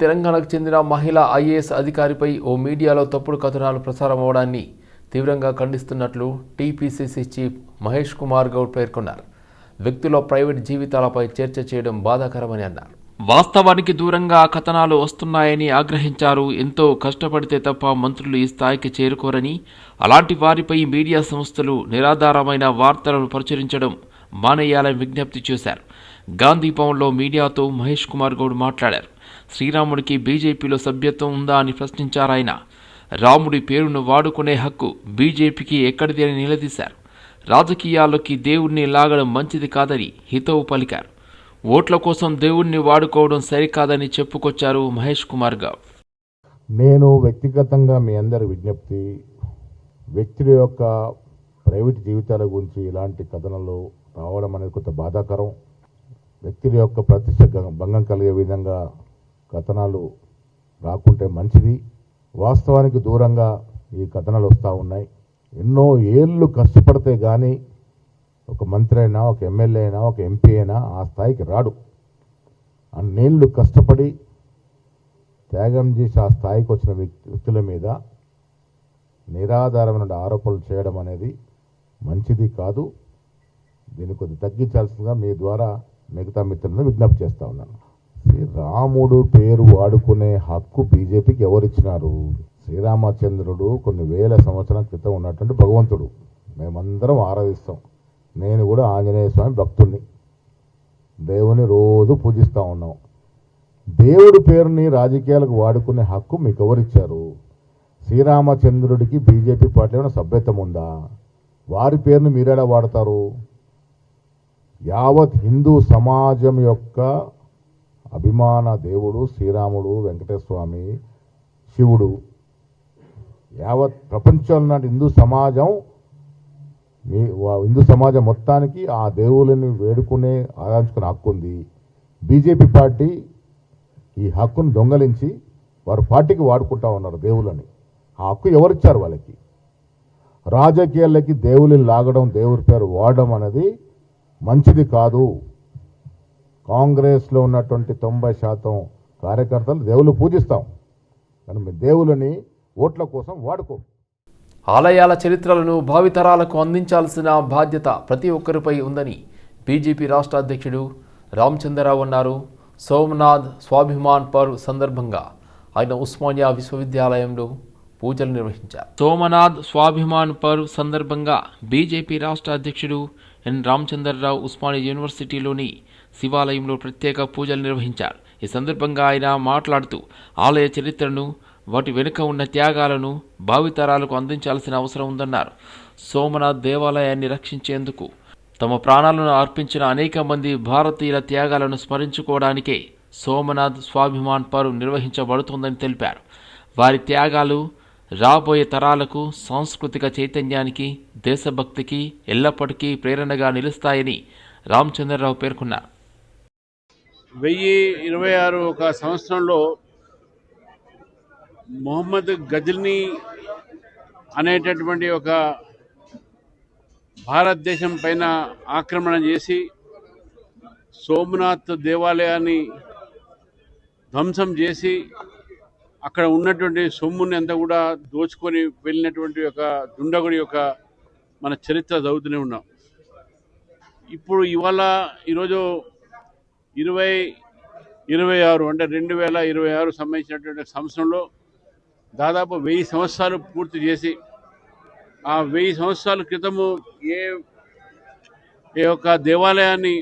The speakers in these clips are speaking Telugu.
తెలంగాణకు చెందిన మహిళా ఐఏఎస్ అధికారిపై ఓ మీడియాలో తప్పుడు కథనాలు ప్రసారం అవడాన్ని తీవ్రంగా ఖండిస్తున్నట్లు టీపీసీసీ చీఫ్ మహేష్ కుమార్ గౌడ్ పేర్కొన్నారు. వ్యక్తుల ప్రైవేట్ జీవితాలపై చర్చ చేయడం బాధాకరమని అన్నారు. వాస్తవానికి దూరంగా కథనాలు వస్తున్నాయని ఆగ్రహించారు. ఎంతో కష్టపడితే తప్ప మంత్రులు ఈ స్థాయికి చేరుకోరని, అలాంటి వారిపై మీడియా సంస్థలు నిరాధారమైన వార్తలను ప్రచురించడం మానేయాలని విజ్ఞప్తి చేశారు. గాంధీ భవన్లో మీడియాతో మహేష్ కుమార్ గౌడ్ మాట్లాడారు. శ్రీరాముడికి బీజేపీలో సభ్యత్వం ఉందా అని ప్రశ్నించారాయన. రాముడి పేరును వాడుకునే హక్కు బీజేపీకి ఎక్కడిది అని నిలదీశారు. రాజకీయాల్లోకి దేవుణ్ణి లాగడం మంచిది కాదని హితవు పలికారు. ఓట్ల కోసం దేవుణ్ణి వాడుకోవడం సరికాదని చెప్పుకొచ్చారు మహేష్ కుమార్ గౌడ్. నేను వ్యక్తిగతంగా మీ అందరి విజ్ఞప్తి, వ్యక్తుల యొక్క ప్రైవేట్ జీవితాల గురించి ఇలాంటి కథనాలు రావడం అనేది కొంత బాధాకరం. వ్యక్తుల యొక్క ప్రతిష్ట భంగం కలిగే విధంగా కథనాలు రాకుంటే మంచిది. వాస్తవానికి దూరంగా ఈ కథనాలు వస్తూ ఉన్నాయి. ఎన్నో ఏళ్ళు కష్టపడితే కానీ ఒక మంత్రి అయినా, ఒక ఎమ్మెల్యే అయినా, ఒక ఎంపీ అయినా ఆ స్థాయికి రాడు. అన్నేళ్ళు కష్టపడి త్యాగం చేసి ఆ స్థాయికి వచ్చిన వ్యక్తుల మీద నిరాధారమైన ఆరోపణలు చేయడం అనేది మంచిది కాదు. దీన్ని కొద్దిగా తగ్గించాల్సిందిగా మీ ద్వారా మిగతా మిత్రులను విజ్ఞప్తి చేస్తా ఉన్నాను. శ్రీరాముడు పేరు వాడుకునే హక్కు బీజేపీకి ఎవరిచ్చినారు? శ్రీరామచంద్రుడు కొన్ని వేల సంవత్సరాల క్రితం ఉన్నటువంటి భగవంతుడు. మేమందరం ఆరాధిస్తాం. నేను కూడా ఆంజనేయ స్వామి భక్తుడిని. దేవుని రోజు పూజిస్తూ ఉన్నాం. దేవుడి పేరుని రాజకీయాలకు వాడుకునే హక్కు మీకు ఎవరిచ్చారు? శ్రీరామచంద్రుడికి బీజేపీ పార్టీలో సభ్యత్వం ఉందా? వారి పేరుని మీరెలా వాడతారు? యావత్ హిందూ సమాజం యొక్క అభిమాన దేవుడు శ్రీరాముడు, వెంకటేశ్వర స్వామి, శివుడు. యావత్ ప్రపంచంలో హిందూ సమాజం మొత్తానికి ఆ దేవుళ్ళని వేడుకునే ఆరాధించుకునే హక్కు ఉంది. బీజేపీ పార్టీ ఈ హక్కును దొంగలించి వారు పార్టీకి వాడుకుంటా ఉన్నారు దేవుళ్ళని. ఆ హక్కు ఎవరిచ్చారు వాళ్ళకి? రాజకీయాలకి దేవుళ్ళని లాగడం, దేవుడి పేరు వాడడం అనేది మంచిది కాదు. కాంగ్రెస్లో ఉన్నటువంటి 90% కార్యకర్తలు దేవుళ్ళు పూజిస్తాం, కానీ మీ దేవుళ్ళని ఓట్ల కోసం వాడుకో. ఆలయాల చరిత్రలను భావితరాలకు అందించాల్సిన బాధ్యత ప్రతి ఒక్కరిపై ఉందని బీజేపీ రాష్ట్ర అధ్యక్షుడు రామచంద్రరావు అన్నారు. సోమనాథ్ స్వాభిమాన్ పర్వ్ సందర్భంగా ఆయన ఉస్మానియా విశ్వవిద్యాలయంలో పూజలు నిర్వహించారు. సోమనాథ్ స్వాభిమాన్ పర్వ్ సందర్భంగా బీజేపీ రాష్ట్ర అధ్యక్షుడు ఎన్ రామచంద్రరావు ఉస్మానియా యూనివర్సిటీలోని శివాలయంలో ప్రత్యేక పూజలు నిర్వహించారు. ఈ సందర్భంగా ఆయన మాట్లాడుతూ ఆలయ చరిత్రను, వాటి వెనుక ఉన్న త్యాగాలను భావితరాలకు అందించాల్సిన అవసరం ఉందన్నారు. సోమనాథ్ దేవాలయాన్ని రక్షించేందుకు తమ ప్రాణాలను అర్పించిన అనేక మంది భారతీయుల త్యాగాలను స్మరించుకోవడానికే సోమనాథ్ స్వాభిమాన్ పర్వ్ నిర్వహించబడుతోందని తెలిపారు. వారి త్యాగాలు రాబోయే తరాలకు సాంస్కృతిక చైతన్యానికి, దేశభక్తికి ఎల్లప్పటికీ ప్రేరణగా నిలుస్తాయని రామచంద్రరావు పేర్కొన్నారు. 1026 ఒక సంవత్సరంలో మొహమ్మద్ గజ్నీ అనేటటువంటి ఒక భారతదేశం పైన ఆక్రమణ చేసి సోమనాథ్ దేవాలయాన్ని ధ్వంసం చేసి అక్కడ ఉన్నటువంటి సొమ్ముని అంతా కూడా దోచుకొని వెళ్ళినటువంటి ఒక దుండగుడి యొక్క మన చరిత్ర చదువుతూనే ఉన్నాం. ఇప్పుడు ఈరోజు 2026 అంటే 2026 సంబంధించినటువంటి సంవత్సరంలో దాదాపు 1000 సంవత్సరాలు పూర్తి చేసి, ఆ 1000 సంవత్సరాల క్రితము ఏ యొక్క దేవాలయాన్ని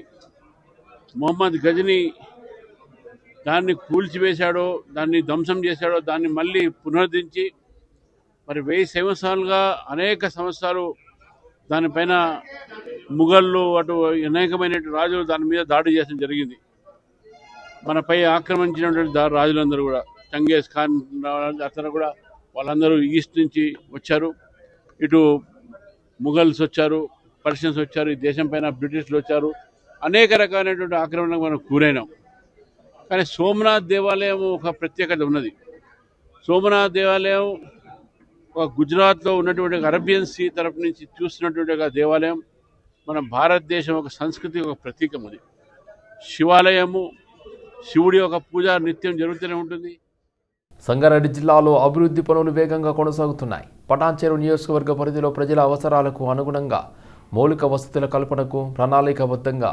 మొహమ్మద్ గజ్నీ దాన్ని కూల్చివేశాడో, దాన్ని ధ్వంసం చేశాడో, దాన్ని మళ్ళీ పునరుద్ధరించి మరి 1000 సంవత్సరాలుగా అనేక సంవత్సరాలు దానిపైన ముఘళ్ళు అటు అనేకమైన రాజులు దాని మీద దాడి చేయడం జరిగింది. మనపై ఆక్రమించినటువంటి రాజులందరూ కూడా, చంగేజ్ ఖాన్ అతను కూడా, వాళ్ళందరూ ఈస్ట్ నుంచి వచ్చారు. ఇటు ముఘల్స్ వచ్చారు, పర్షియన్స్ వచ్చారు, ఈ దేశం పైన బ్రిటిష్లు వచ్చారు. అనేక రకాలైనటువంటి ఆక్రమణకు మనం కూరైనాం. కానీ సోమనాథ్ దేవాలయం ఒక ప్రత్యేకత ఉన్నది. సోమనాథ్ దేవాలయం ఒక గుజరాత్లో ఉన్నటువంటి అరేబియన్ సీ తరపు నుంచి చూస్తున్నటువంటి ఒక దేవాలయం. మన భారతదేశం ఒక సంస్కృతి ఒక ప్రతీకం. అది శివాలయము శివుడి యొక్క పూజ నిత్యం జరుగుతూనే ఉంటుంది. సంగారెడ్డి జిల్లాలో అభివృద్ధి పనులు వేగంగా కొనసాగుతున్నాయి. పటాన్చెరు నియోజకవర్గ పరిధిలో ప్రజల అవసరాలకు అనుగుణంగా మౌలిక వసతుల కల్పనకు ప్రణాళికాబద్ధంగా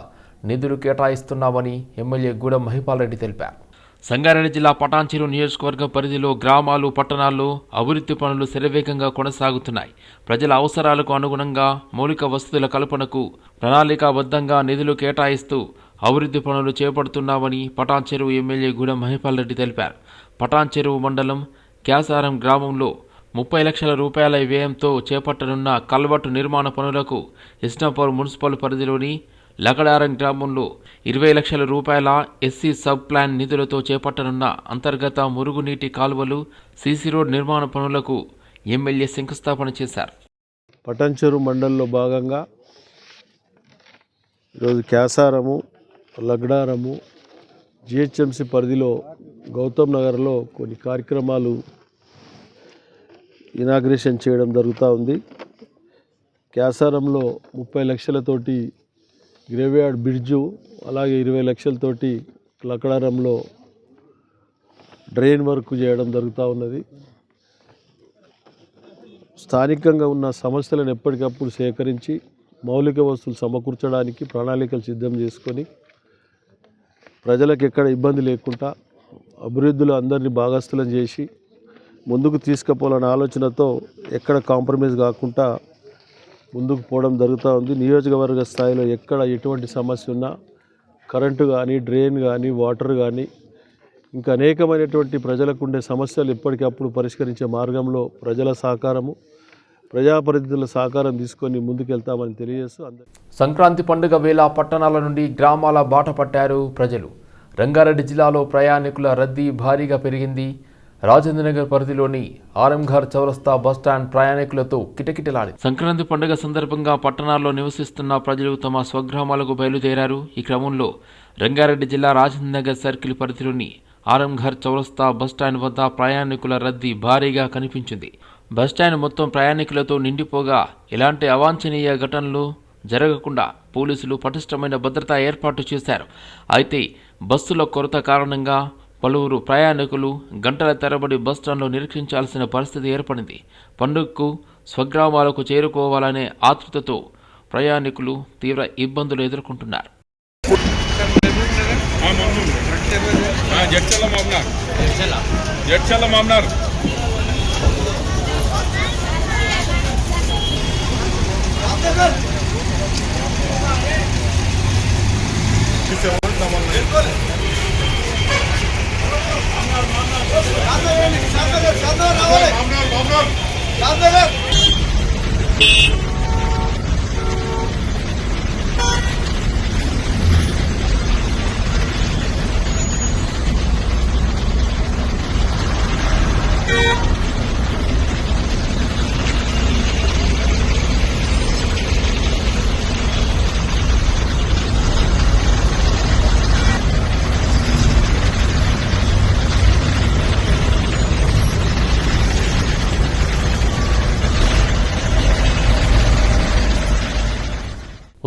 నిధులు కేటాయిస్తున్నామని ఎమ్మెల్యే గూడెం మహిపాల్ రెడ్డి తెలిపారు. సంగారెడ్డి జిల్లా పటాన్చెరు నియోజకవర్గ పరిధిలో గ్రామాలు, పట్టణాల్లో అభివృద్ధి పనులు శరవేగంగా కొనసాగుతున్నాయి. ప్రజల అవసరాలకు అనుగుణంగా మౌలిక వసతుల కల్పనకు ప్రణాళికాబద్ధంగా నిధులు కేటాయిస్తూ అభివృద్ధి పనులు చేపడుతున్నామని పటాన్చెరు ఎమ్మెల్యే గూడెం మహిపాల్ రెడ్డి తెలిపారు. పటాన్చెరు మండలం క్యాసారం గ్రామంలో 30 లక్షల రూపాయల వ్యయంతో చేపట్టనున్న కల్వర్టు నిర్మాణ పనులకు ఇస్నాపూర్ మున్సిపల్ పరిధిలోని లకడారం గ్రామంలో 20 లక్షల రూపాయల ఎస్సీ సబ్ ప్లాన్ నిధులతో చేపట్టనున్న అంతర్గత మురుగునీటి కాలువలు, సీసీ రోడ్ నిర్మాణ పనులకు ఎమ్మెల్యే శంకుస్థాపన చేశారు. పటాన్చెరు మండలంలో భాగంగా ఈరోజు క్యాసారము, లగడారము, జిహెచ్ఎంసీ పరిధిలో గౌతమ్ నగర్లో కొన్ని కార్యక్రమాలు ఇనాగ్రేషన్ చేయడం జరుగుతూ ఉంది. క్యాసారంలో 30 లక్షలతోటి గ్రేవ్యార్డ్ బ్రిడ్జు, అలాగే 20 లక్షలతోటి లకడారంలో డ్రైన్ వర్క్ చేయడం జరుగుతూ ఉన్నది. స్థానికంగా ఉన్న సమస్యలను ఎప్పటికప్పుడు సేకరించి మౌలిక వస్తువులు సమకూర్చడానికి ప్రణాళికలు సిద్ధం చేసుకొని ప్రజలకు ఎక్కడ ఇబ్బంది లేకుండా అభివృద్ధిలో అందరినీ భాగస్థులను చేసి ముందుకు తీసుకుపోవాలనే ఆలోచనతో ఎక్కడ కాంప్రమైజ్ కాకుండా ముందుకు పోవడం జరుగుతూ ఉంది. నియోజకవర్గ స్థాయిలో ఎక్కడ ఎటువంటి సమస్య ఉన్నా కరెంటు కానీ, డ్రైన్ కానీ, వాటర్ కానీ, ఇంకా అనేకమైనటువంటి ప్రజలకు ఉండే సమస్యలు ఎప్పటికప్పుడు పరిష్కరించే మార్గంలో ప్రజల సహకారము, ప్రజాప్రతినిధుల సహకారం తీసుకొని ముందుకెళ్తామని తెలియజేస్తూ సంక్రాంతి పండుగ వేళ పట్టణాల నుండి గ్రామాల బాట పట్టారు ప్రజలు. రంగారెడ్డి జిల్లాలో ప్రయాణికుల రద్దీ భారీగా పెరిగింది. రాజేంద్రనగర్ పరిధిలోని ఆరంఘర్ చౌరస్తా బస్టాండ్ ప్రయాణికులతో కిటకిటలాడింది. సంక్రాంతి పండుగ సందర్భంగా పట్టణాల్లో నివసిస్తున్న ప్రజలు తమ స్వగ్రామాలకు బయలుదేరారు. ఈ క్రమంలో రంగారెడ్డి జిల్లా రాజేంద్రనగర్ సర్కిల్ పరిధిలోని ఆరంఘర్ చౌరస్తా బస్టాండ్ వద్ద ప్రయాణికుల రద్దీ భారీగా కనిపించింది. బస్టాండ్ మొత్తం ప్రయాణికులతో నిండిపోగా ఎలాంటి అవాంఛనీయ ఘటనలు జరగకుండా పోలీసులు పటిష్టమైన భద్రతా ఏర్పాటు చేశారు. అయితే బస్సుల కొరత కారణంగా పలువురు ప్రయాణికులు గంటల తరబడి బస్టాండ్లో నిరీక్షించాల్సిన పరిస్థితి ఏర్పడింది. పండుగకు స్వగ్రామాలకు చేరుకోవాలనే ఆతృతతో ప్రయాణికులు తీవ్ర ఇబ్బందులు ఎదుర్కొంటున్నారు.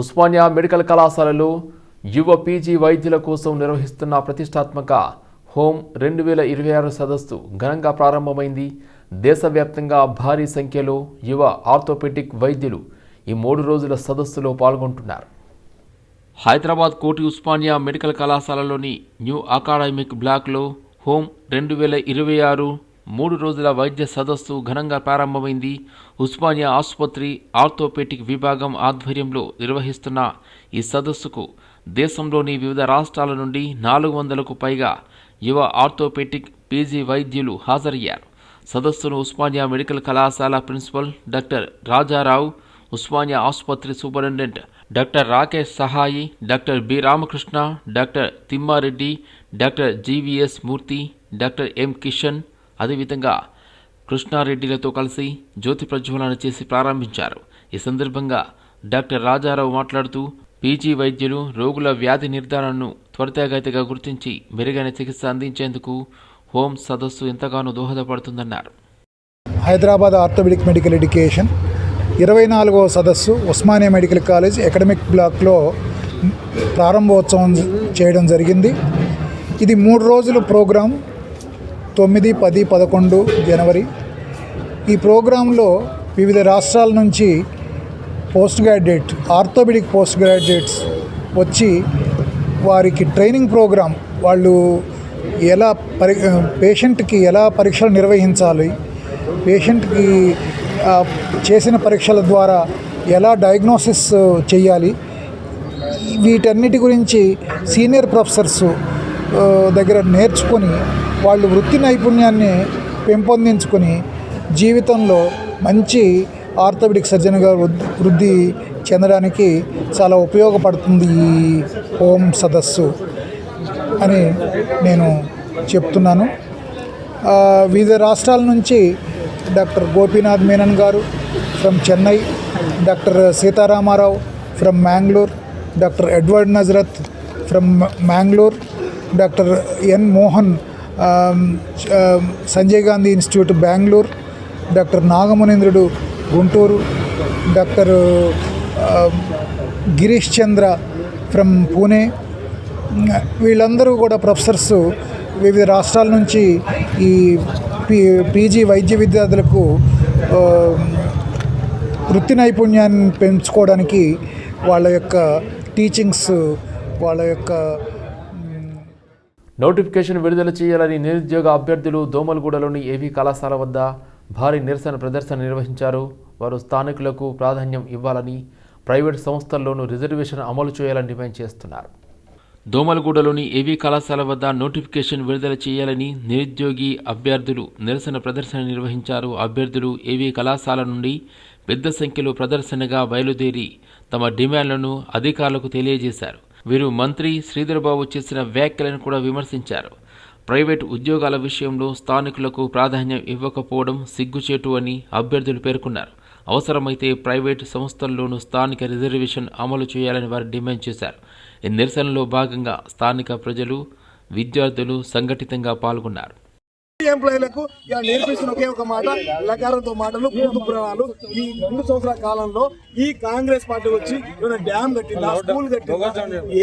ఉస్మానియా మెడికల్ కళాశాలలో యువ పీజీ వైద్యుల కోసం నిర్వహిస్తున్న ప్రతిష్టాత్మక హోమ్ 2026 సదస్సు ఘనంగా ప్రారంభమైంది. దేశవ్యాప్తంగా భారీ సంఖ్యలో యువ ఆర్థోపెడిక్ వైద్యులు ఈ 3 రోజుల సదస్సులో పాల్గొంటున్నారు. హైదరాబాద్ కోటి ఉస్మానియా మెడికల్ కళాశాలలోని న్యూ అకాడమిక్ బ్లాక్లో హోమ్ 2026 3 రోజుల వైద్య సదస్సు ఘనంగా ప్రారంభమైంది. ఉస్మానియా ఆసుపత్రి ఆర్థోపెడిక్ విభాగం ఆధ్వర్యంలో నిర్వహిస్తున్న ఈ సదస్సుకు దేశంలోని వివిధ రాష్ట్రాల నుండి 400కు పైగా యువ ఆర్థోపెడిక్ పీజీ వైద్యులు హాజరయ్యారు. సదస్సును ఉస్మానియా మెడికల్ కళాశాల ప్రిన్సిపల్ డాక్టర్ రాజారావు, ఉస్మానియా ఆసుపత్రి superintendent doctor Rakesh Sahai, doctor B Ramakrishna, doctor Thimmareddy, doctor GVS Murthy, doctor M Kishan, అదేవిధంగా కృష్ణారెడ్డిలతో కలిసి జ్యోతి ప్రజ్వలన చేసి ప్రారంభించారు. ఈ సందర్భంగా డాక్టర్ రాజారావు మాట్లాడుతూ పీజీ వైద్యులు రోగుల వ్యాధి నిర్ధారణను త్వరితగతిగా గుర్తించి మెరుగైన చికిత్స అందించేందుకు హోమ్ సదస్సు ఎంతగానో దోహదపడుతుందన్నారు. హైదరాబాద్ ఆర్థోపెడిక్ మెడికల్ ఎడ్యుకేషన్ 24వ సదస్సు ఉస్మానియా మెడికల్ కాలేజ్ అకాడమిక్ బ్లాక్లో ప్రారంభోత్సవం చేయడం జరిగింది. ఇది 3 రోజుల ప్రోగ్రాం, 9, 10, 11 జనవరి. ఈ ప్రోగ్రాంలో వివిధ రాష్ట్రాల నుంచి post graduate orthopaedic post graduates వచ్చి వారికి ట్రైనింగ్ ప్రోగ్రాం, వాళ్ళు ఎలా పేషెంట్కి ఎలా పరీక్షలు నిర్వహించాలి, పేషెంట్కి చేసిన పరీక్షల ద్వారా ఎలా డయాగ్నోసిస్ చేయాలి, వీటన్నిటి గురించి సీనియర్ ప్రొఫెసర్స్ దగ్గర నేర్చుకొని వాళ్ళు వృత్తి నైపుణ్యాన్ని పెంపొందించుకొని జీవితంలో మంచి ఆర్థోపెడిక్ సర్జన్గా వృద్ధి చెందడానికి చాలా ఉపయోగపడుతుంది ఈ హోమ్ సదస్సు అని నేను చెప్తున్నాను. వివిధ రాష్ట్రాల నుంచి డాక్టర్ గోపీనాథ్ మీనన్ గారు from Chennai, doctor Sitaramarao from Mangalore, doctor Edward Nazareth from Mangalore, doctor N Mohan Sanjay Gandhi institute Bengaluru, doctor Nagamunendrudu Guntur, doctor Girish Chandra from Pune. వీళ్ళందరూ కూడా ప్రొఫెసర్స్ వివిధ రాష్ట్రాల నుంచి ఈ పీజీ వైద్య విద్యార్థులకు వృత్తి నైపుణ్యాన్ని పెంచుకోవడానికి వాళ్ళ యొక్క టీచింగ్స్, వాళ్ళ యొక్క నోటిఫికేషన్ విడుదల చేయాలని నిరుద్యోగ అభ్యర్థులు దోమలగూడలోని ఏవీ కళాశాల వద్ద భారీ నిరసన ప్రదర్శన నిర్వహించారు. వారు స్థానికులకు ప్రాధాన్యం ఇవ్వాలని, ప్రైవేట్ సంస్థల్లోనూ రిజర్వేషన్ అమలు చేయాలని డిమాండ్ చేస్తున్నారు. దోమలగూడలోని ఏవీ కళాశాల వద్ద నోటిఫికేషన్ విడుదల చేయాలని నిరుద్యోగి అభ్యర్థులు నిరసన ప్రదర్శన నిర్వహించారు. అభ్యర్థులు ఏవీ కళాశాల నుండి పెద్ద సంఖ్యలో ప్రదర్శనగా బయలుదేరి తమ డిమాండ్లను అధికారులకు తెలియజేశారు. వీరు మంత్రి శ్రీధర్బాబు చేసిన వ్యాఖ్యలను కూడా విమర్శించారు. ప్రైవేట్ ఉద్యోగాల విషయంలో స్థానికులకు ప్రాధాన్యం ఇవ్వకపోవడం సిగ్గుచేటు అని అభ్యర్థులు పేర్కొన్నారు. అవసరమైతే ప్రైవేటు సంస్థల్లోనూ స్థానిక రిజర్వేషన్ అమలు చేయాలని వారు డిమాండ్ చేశారు. ఈ నిరసనలో భాగంగా స్థానిక ప్రజలు, విద్యార్థులు సంఘటితంగా పాల్గొన్నారు. ఎంప్లాయీలకు ఇలా నేర్పిస్తున్న ఒకే ఒక మాట లకారంతో మాటలు, పూర్తి పురాణాలు. ఈ 2 సంవత్సరాల కాలంలో ఈ కాంగ్రెస్ పార్టీ వచ్చి డ్యామ్ కట్టిందా, స్కూల్ కట్టిందా,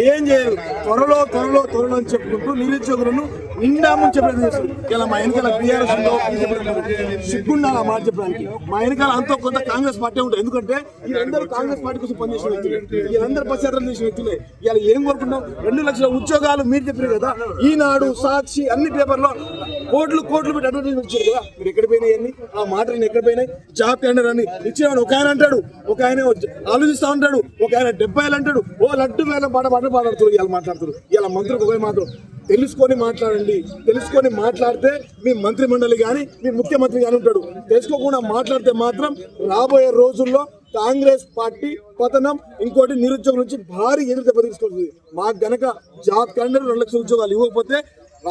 ఏం చేయరు. త్వరలో త్వరలో త్వరలో అని చెప్పుకుంటూ నిరుద్యోగులను నిండా ముంచే ప్రయత్నం చేస్తారు. ఇలా మా వెనకాల బీఆర్ఎస్ సిగ్గుండాలి ఆ మాట చెప్పడానికి. మా వెనకాల అంతో కొంత కాంగ్రెస్ పార్టీ ఉంటుంది. ఎందుకంటే వీళ్ళందరూ కాంగ్రెస్ పార్టీ కోసం పనిచేసిన వ్యక్తులే, వీళ్ళందరూ పశ్చాత్తరం చేసిన వ్యక్తులే. ఇలా ఏం కోరుకుంటాం? 2 లక్షల ఉద్యోగాలు మీరు చెప్పారు కదా, ఈనాడు, సాక్షి అన్ని పేపర్లో కోట్లు పెట్టి అడ్వర్టైజ్మెంట్ ఇచ్చారు కదా, మీరు ఎక్కడ పోయినాయి? ఆ మాటలు ఎక్కడ పోయినాయి? జాబ్ క్యాలెండర్ అని ఇచ్చేవాడు ఒక ఆయన అంటాడు, ఒక ఆయన ఆలోచిస్తా ఉంటాడు, ఒక ఆయన 70 అంటాడు, ఓ లడ్డు వేల మాట్లాడుతారు. ఇలా మాట్లాడుతారు. ఇలా మంత్రులకు ఒక మాత్రం తెలుసుకొని మాట్లాడండి. తెలుసుకొని మాట్లాడితే మీ మంత్రి మండలి కానీ మీ ముఖ్యమంత్రి కానీ ఉంటాడు. తెలుసుకోకుండా మాట్లాడితే మాత్రం రాబోయే రోజుల్లో కాంగ్రెస్ పార్టీ పతనం, ఇంకోటి నిరుద్యోగుల నుంచి భారీ ఎదురు దెబ్బ తీసుకుంటుంది. మాకు గనక జాబ్ క్యాలెండర్ 2 లక్షల ఉద్యోగాలు ఇవ్వకపోతే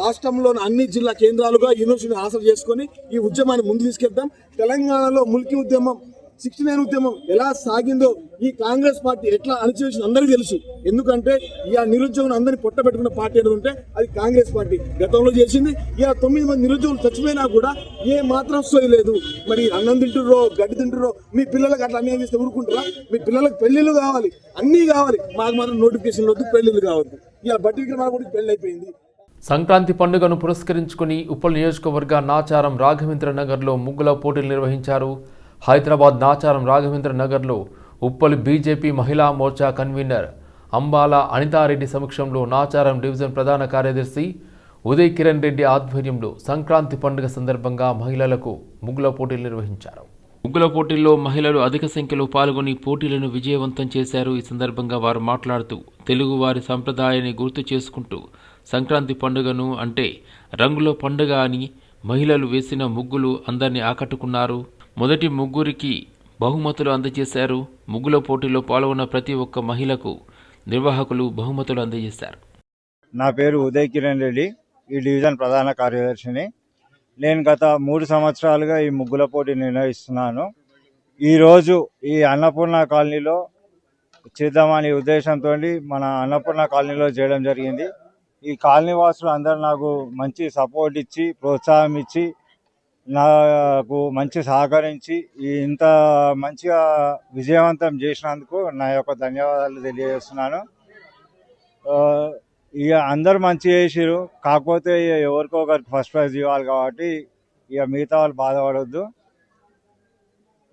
రాష్ట్రంలోని అన్ని జిల్లా కేంద్రాలుగా యూనివర్సిటీని ఆసరా చేసుకొని ఈ ఉద్యమాన్ని ముందు తీసుకెళ్తాం. తెలంగాణలో ముల్కీ ఉద్యమం, 69 ఉద్యమం ఎలా సాగిందో ఈ కాంగ్రెస్ పార్టీ ఎట్లా అణచివేసిన అందరికీ తెలుసు. ఎందుకంటే ఈ నిరుద్యోగులు అందరినీ పొట్టబెట్టుకున్న పార్టీ ఏదో ఉంటే అది కాంగ్రెస్ పార్టీ గతంలో చేసింది. ఇలా 9 మంది నిరుద్యోగులు చచ్చిపోయినా కూడా ఏ మాత్రం సోయి లేదు. మరి అన్నం తింటుర్రో, గడ్డి తింటుర్రో, మీ పిల్లలకు అట్లా అన్యాయం చేస్తే ఊరుకుంటారా? మీ పిల్లలకు పెళ్లిళ్ళు కావాలి, అన్నీ కావాలి. మాకు మాత్రం నోటిఫికేషన్ వద్దు, పెళ్లిళ్ళు కావద్దు. ఇలా బట్టి విక్రమార్కుడికి పెళ్లి అయిపోయింది. సంక్రాంతి పండుగను పురస్కరించుకుని ఉప్పల్ నియోజకవర్గ నాచారం రాఘవేంద్ర నగర్లో ముగ్గుల పోటీలు నిర్వహించారు. హైదరాబాద్ నాచారం రాఘవేంద్ర నగర్లో ఉప్పల్ బీజేపీ మహిళా మోర్చా కన్వీనర్ అంబాల అనితారెడ్డి సమక్షంలో నాచారం డివిజన్ ప్రధాన కార్యదర్శి ఉదయ్ కిరణ్ రెడ్డి ఆధ్వర్యంలో సంక్రాంతి పండుగ సందర్భంగా మహిళలకు ముగ్గుల పోటీలు నిర్వహించారు. ముగ్గుల పోటీల్లో మహిళలు అధిక సంఖ్యలో పాల్గొని పోటీలను విజయవంతం చేశారు. ఈ సందర్భంగా వారు మాట్లాడుతూ తెలుగు వారి సంప్రదాయాన్ని గుర్తు చేసుకుంటూ సంక్రాంతి పండుగను అంటే రంగుల పండుగ అని మహిళలు వేసిన ముగ్గులు అందరినీ ఆకట్టుకున్నారు. మొదటి ముగ్గురికి బహుమతులు అందజేశారు. ముగ్గుల పోటీలో పాల్గొన్న ప్రతి ఒక్క మహిళకు నిర్వాహకులు బహుమతులు అందజేశారు. నా పేరు ఉదయ్ కిరణ్ రెడ్డి, ఈ డివిజన్ ప్రధాన కార్యదర్శిని. నేను గత 3 సంవత్సరాలుగా ఈ ముగ్గుల పోటీ నిర్వహిస్తున్నాను. ఈరోజు ఈ అన్నపూర్ణ కాలనీలో చేద్దామనే ఉద్దేశంతో మన అన్నపూర్ణ కాలనీలో చేయడం జరిగింది. ఈ కాలనీ వాసులు అందరూ నాకు మంచి సపోర్ట్ ఇచ్చి, ప్రోత్సాహం ఇచ్చి, నాకు మంచి సహకరించి ఇంత మంచిగా విజయవంతం చేసినందుకు నా యొక్క ధన్యవాదాలు తెలియజేస్తున్నాను. ఇక అందరు మంచి చేసిరు, కాకపోతే ఇక ఎవరికో ఒకరికి ఫస్ట్ ప్రైజ్ ఇవ్వాలి కాబట్టి ఇక మిగతా వాళ్ళు బాధపడొద్దు.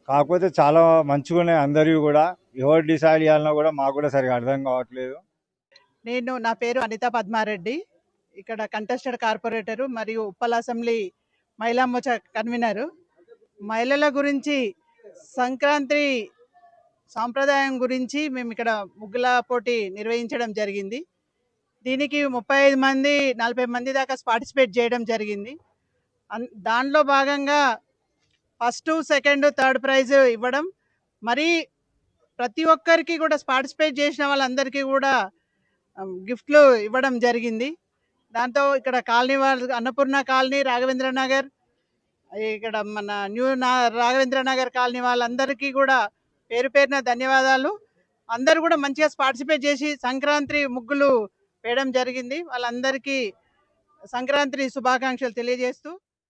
కాకపోతే చాలా మంచిగా ఉన్నాయి అందరివి కూడా. ఎవరు డిసైడ్ చేయాలన్నా కూడా మాకు కూడా సరిగా అర్థం కావట్లేదు. నా పేరు అనితా పద్మారెడ్డి, ఇక్కడ కంటెస్టెడ్ కార్పొరేటరు మరియు ఉప్పల్ అసెంబ్లీ మహిళా మోర్చా కన్వీనరు. మహిళల గురించి సంక్రాంతి సాంప్రదాయం గురించి మేము ఇక్కడ ముగ్గుల పోటీ నిర్వహించడం జరిగింది. దీనికి 35 మంది 40 మంది దాకా పార్టిసిపేట్ చేయడం జరిగింది. దానిలో భాగంగా ఫస్ట్, సెకండ్, థర్డ్ ప్రైజ్ ఇవ్వడం, మరి ప్రతి ఒక్కరికి కూడా పార్టిసిపేట్ చేసిన వాళ్ళందరికీ కూడా గిఫ్ట్లు ఇవ్వడం జరిగింది. దాంతో ఇక్కడ కాలనీ వాళ్ళు, అన్నపూర్ణ కాలనీ, రాఘవేంద్ర నగర్, ఇక్కడ మన రాఘవేంద్ర నగర్ కాలనీ వాళ్ళందరికీ కూడా పేరు పేరున ధన్యవాదాలు. అందరూ కూడా మంచిగా పార్టిసిపేట్ చేసి సంక్రాంతి ముగ్గులు వేయడం జరిగింది. వాళ్ళందరికీ సంక్రాంతి శుభాకాంక్షలు తెలియజేస్తూ